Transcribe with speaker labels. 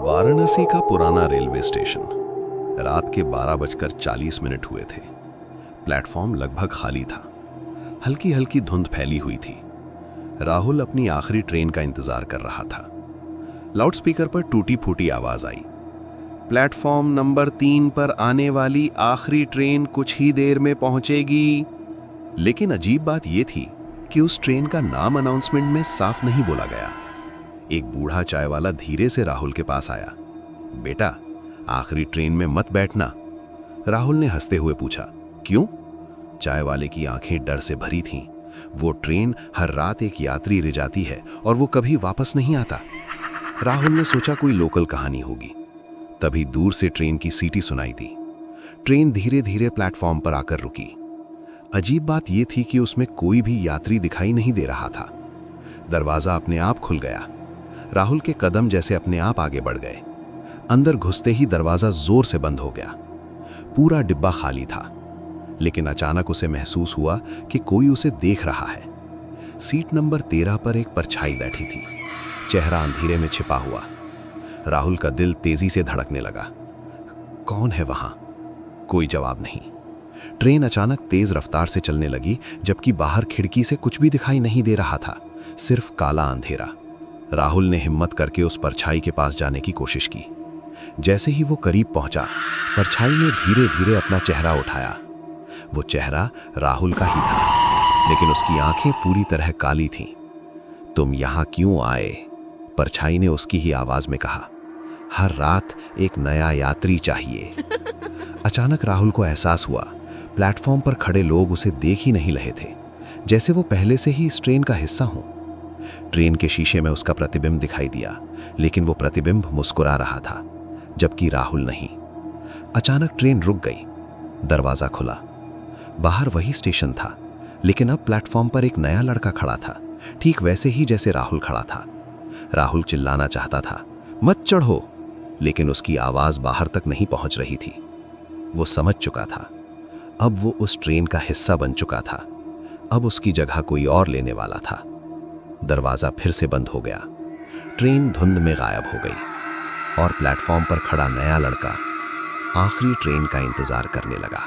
Speaker 1: वाराणसी का पुराना railway station. रात के 12:40 हुए थे। प्लेटफॉर्म लगभग खाली था। हल्की हल्की धुंध फैली हुई थी। राहुल अपनी आखिरी ट्रेन का इंतजार कर रहा था। लाउडस्पीकर पर टूटी फूटी आवाज आई, प्लेटफॉर्म नंबर 3 पर आने वाली आखिरी ट्रेन कुछ ही देर में पहुंचेगी। लेकिन अजीब बात यह थी कि उस ट्रेन का नाम अनाउंसमेंट में साफ नहीं बोला गया। एक बूढ़ा चाय वाला धीरे से राहुल के पास आया। बेटा, आखिरी ट्रेन में मत बैठना। राहुल ने हंसते हुए पूछा, क्यों? चाय वाले की आंखें डर से भरी थीं। वो ट्रेन हर रात एक यात्री रिझाती है और वो कभी वापस नहीं आता। राहुल ने सोचा कोई लोकल कहानी होगी। तभी दूर से ट्रेन की सीटी सुनाई दी। ट्रेन धीरे धीरे प्लेटफॉर्म पर आकर रुकी। अजीब बात यह थी कि उसमें कोई भी यात्री दिखाई नहीं दे रहा था। दरवाजा अपने आप खुल गया। राहुल के कदम जैसे अपने आप आगे बढ़ गए। अंदर घुसते ही दरवाजा जोर से बंद हो गया। पूरा डिब्बा खाली था, लेकिन अचानक उसे महसूस हुआ कि कोई उसे देख रहा है। सीट नंबर 13 पर एक परछाई बैठी थी, चेहरा अंधेरे में छिपा हुआ। राहुल का दिल तेजी से धड़कने लगा। कौन है वहां? कोई जवाब नहीं। ट्रेन अचानक तेज रफ्तार से चलने लगी, जबकि बाहर खिड़की से कुछ भी दिखाई नहीं दे रहा था, सिर्फ काला अंधेरा। राहुल ने हिम्मत करके उस परछाई के पास जाने की कोशिश की। जैसे ही वो करीब पहुंचा, परछाई ने धीरे धीरे अपना चेहरा उठाया। वो चेहरा राहुल का ही था, लेकिन उसकी आंखें पूरी तरह काली थीं। तुम यहां क्यों आए? परछाई ने उसकी ही आवाज में कहा। हर रात एक नया यात्री चाहिए। अचानक राहुल को एहसास हुआ, प्लेटफॉर्म पर खड़े लोग उसे देख ही नहीं रहे थे, जैसे वो पहले से ही इस ट्रेन का हिस्सा हों। ट्रेन के शीशे में उसका प्रतिबिंब दिखाई दिया, लेकिन वो प्रतिबिंब मुस्कुरा रहा था, जबकि राहुल नहीं। अचानक ट्रेन रुक गई। दरवाजा खुला। बाहर वही स्टेशन था, लेकिन अब प्लेटफॉर्म पर एक नया लड़का खड़ा था, ठीक वैसे ही जैसे राहुल खड़ा था। राहुल चिल्लाना चाहता था, मत चढ़ो, लेकिन उसकी आवाज बाहर तक नहीं पहुंच रही थी। वो समझ चुका था, अब वो उस ट्रेन का हिस्सा बन चुका था। अब उसकी जगह कोई और लेने वाला था। दरवाजा फिर से बंद हो गया। ट्रेन धुंध में गायब हो गई और प्लेटफॉर्म पर खड़ा नया लड़का आखिरी ट्रेन का इंतजार करने लगा।